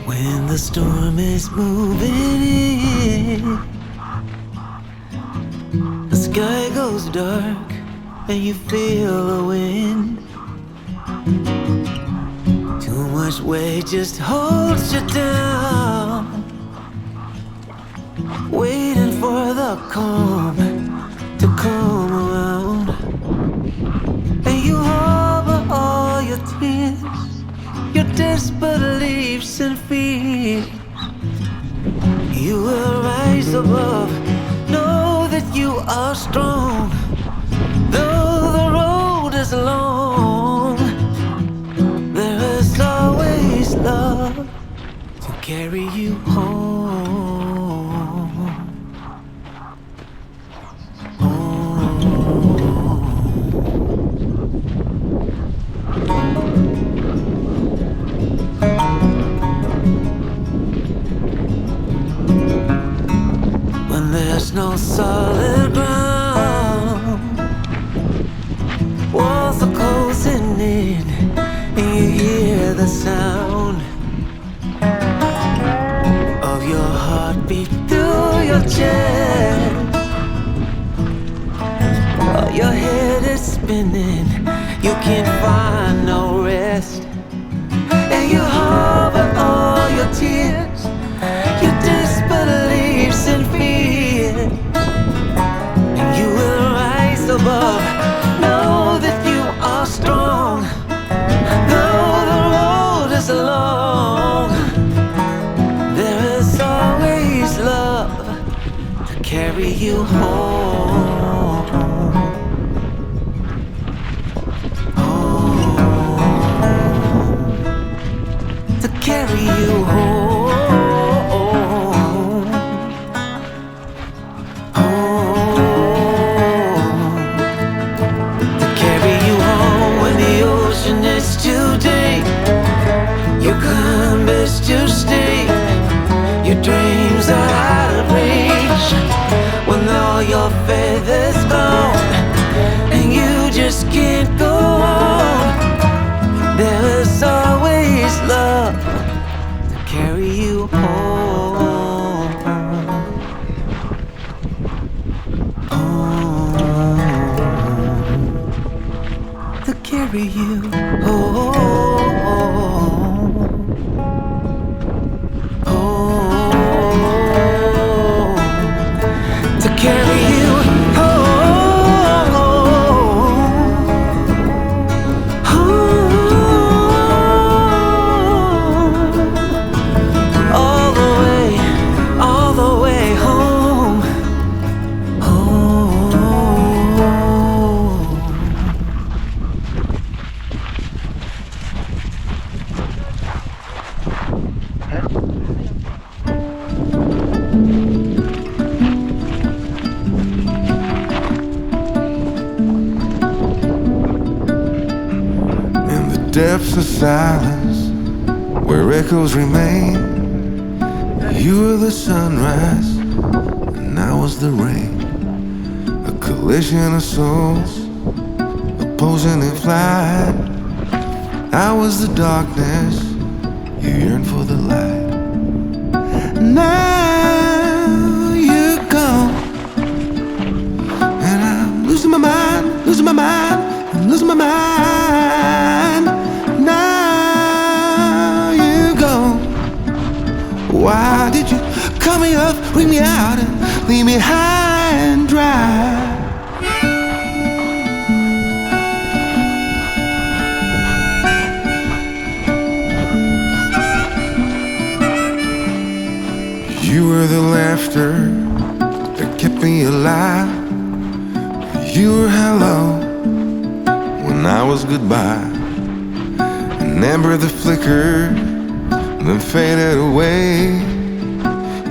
When the storm is moving in, the sky goes dark and you feel the wind. Too much weight just holds you down, waiting for the calm to come around. And you harbor all your tears, your desperate beliefs and fears. You will rise above, know that you are strong. Though the road is long, there is always love to carry you home. When there's no solid ground, walls are closing in, and you hear the sound of your heartbeat through your chest. While your head is spinning, you can't find no rest. And you harbor all your tears, your disbeliefs and fear. And you will rise above, know that you are strong. Though the road is long, there is always love to carry you home. To carry you home. To carry you home when the ocean is too deep, your climb is too steep, your dreams are out of reach. When all your faith is gone and you just can't go on, there is always love to carry you home. To carry you home. To carry you depths of silence, where echoes remain. You were the sunrise, and I was the rain. A collision of souls, opposing in flight. I was the darkness, you yearned for the light. Now you're gone, and I'm losing my mind, losing my mind, I'm losing my mind. Now you're gone. Why did you cut me up, bring me out, and leave me high and dry? You were the laughter that kept me alive. You were hello when I was goodbye. An ember that flickered and then faded away.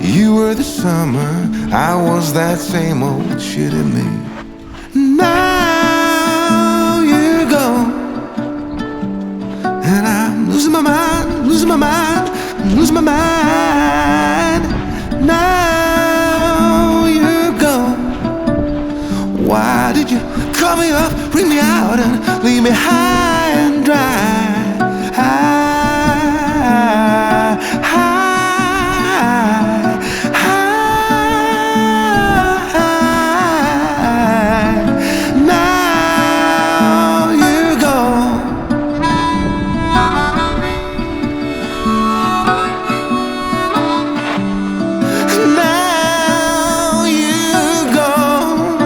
You were the summer, I was that same old shit in me. Now you're gone, and I'm losing my mind, losing my mind, losing my mind. Bring me out and leave me high and dry. High, high, high. Now you're gone. Now you're gone.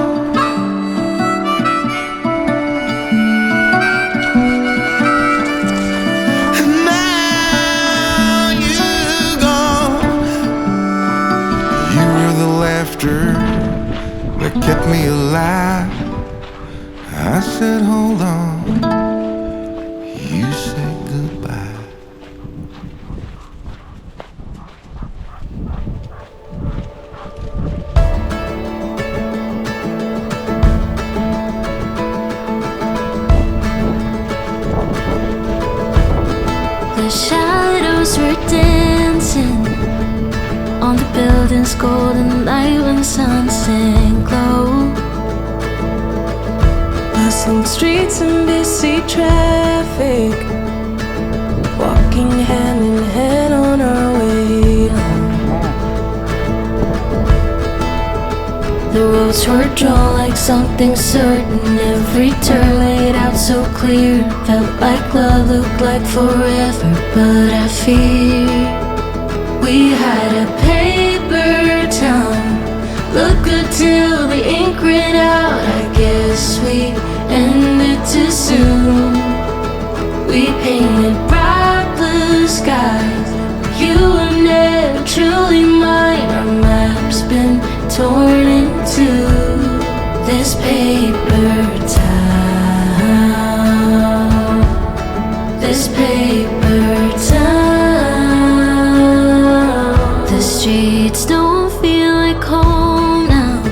Now you're gone. You were the laughter that kept me alive. I said, hold on. You said goodbye. The shadows were dancing on the building's golden light when the sun sank low. Bustling streets and busy traffic, walking hand in hand on our way home. The roads were drawn like something certain, every turn laid out so clear. Felt like love, looked like forever, but I fear we had a paper town. Look good till the ink ran out. I guess we ended too soon. We painted bright blue skies. You were never truly mine. Our map's been torn into this paper town. This paper town. The streets don't feel like home now.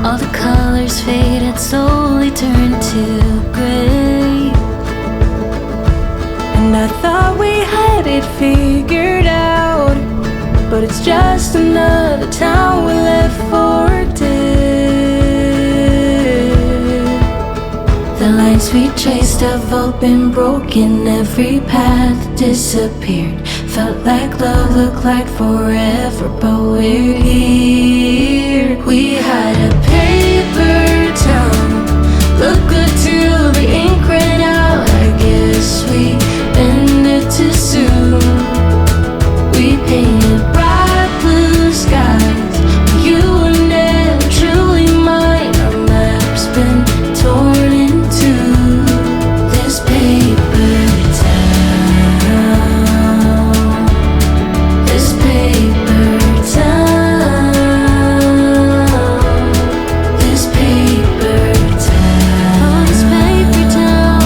All the colors faded, slowly turned to gray. And I thought we had it figured out, but it's just another town we left for dead. The lines we traced have all been broken. Every path disappeared. Felt like love, looked like forever, but we're here. We had a paper town. Look good till the ink ran out. I guess we ended too soon. We painted bright blue skies. You were never truly mine. Our map's been torn into this paper town. This paper town. This paper town. This paper town.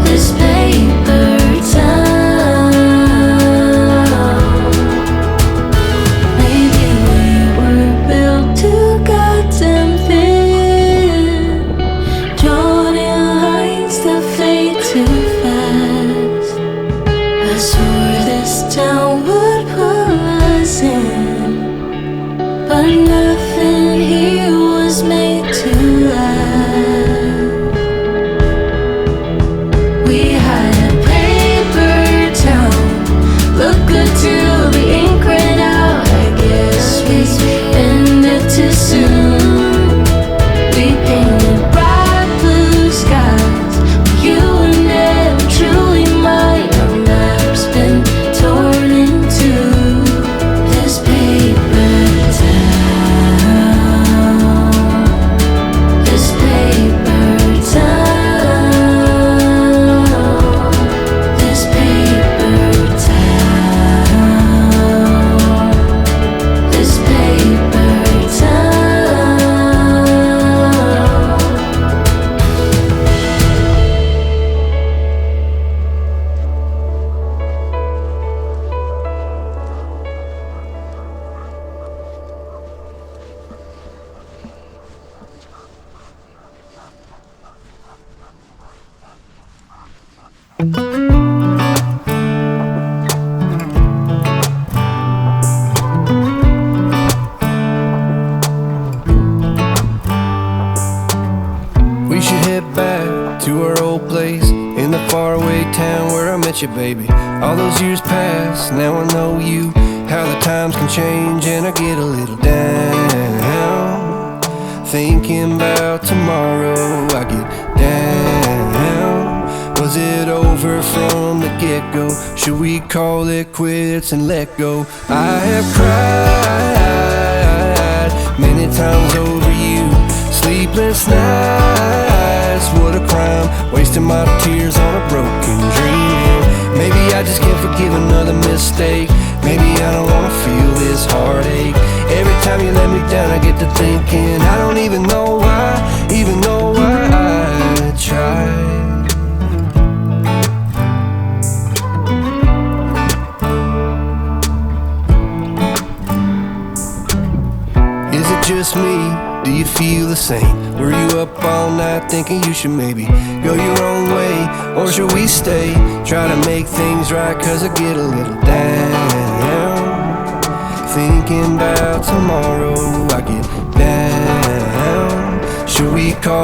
This paper town. Maybe we were built too goddamn thin, drawn in lines that fade too fast. I swore this town would pull us in, but nothing here was made to last. We had a paper town. Look good till the ink ran out. I guess we ended too soon. We painted bright blue skies. You were never truly mine. Our map's been torn into this paper town. you, baby. All those years pass, now I know you. How the times can change and I get a little down. Thinking about tomorrow, I get down. Was it over from the get-go? Should we call it quits and let go? I have cried many times over you. Sleepless nights, what a crime. Wasting my tears on a broken dream. Maybe I just can't forgive another mistake. Maybe I don't wanna feel this heartache. Every time you let me down I get to thinking I don't even know why I tried. Is it just me? Do you feel the same? Were you up all night thinking you should maybe go your own way? Or should we stay? Try to make things right, cause I get a little down. Thinking about tomorrow, I get down. Should we call